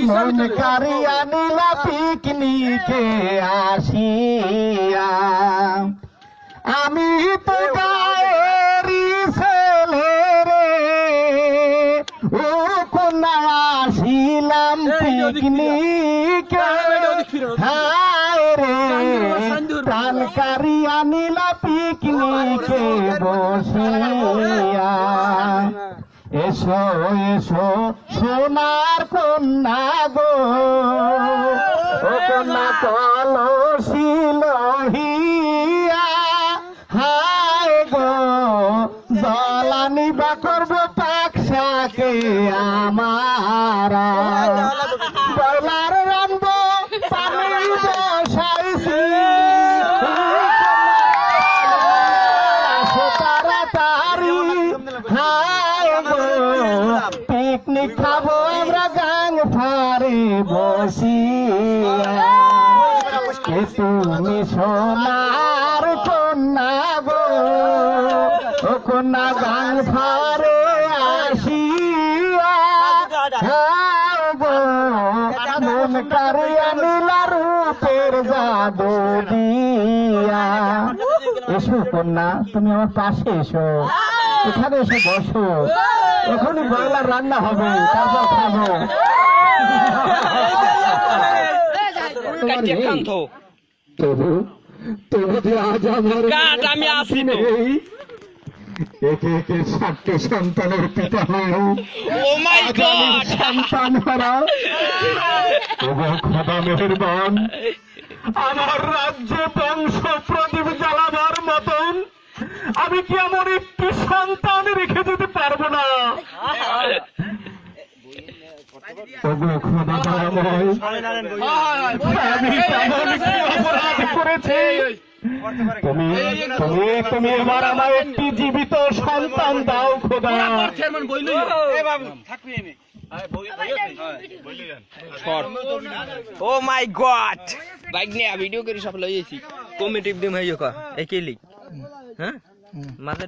মন কারিয়া নীলা পিকনিকে আসিয়া আমি তো গায়েরি ছেলে রে ও কোনা আসিলাম পিকনিকে হায় রে প্রাণ কারিয়া নীলা পিকনিকে বসিয়া এসো এসো সোনার কন্যা গো ও কন্যা কলসি লহিয়া হায় গো জলানি বা করবো পাকশাকে আমারা বয়লার রানবো পানি বসাইছি তাড়াতাড়ি পিকনিক খাবো আমরা গাং ফারে বসিয়া তুমি সোনার কন্যা গো ও কন্যা গাং ফারে আসিয়া গো মন কারিয়া নীলা রূপের জাদু দিয়া এসো কন্যা তুমি আমার পাশে এসো এখানে এসে বসো এখনই ব্রয়লার রান্না হবে তারপর খাবো তবু তবু যে আজ আমার আমি আসি একে একে 7টি সন্তানের পিতা হয়েও সন্তান হারা তবু খোদা মেহেরবান আমার রাজ্যে বংশ প্রদীপ জ্বালাবার মতন আমি কি আমার একটি সন্তান রেখে যেতে পারবো না তবু খোদা দয়াময় আমি কেমন কি অপরাধ করেছি তুমি তুমি তুমি এবার আমার একটি জীবিত সন্তান দাও খোদা ও মাই গড বাইক নিয়ে ভিডিও করে সব লইছি কমিটি দিম হইও কা একেলি হ্যাঁ মাঝে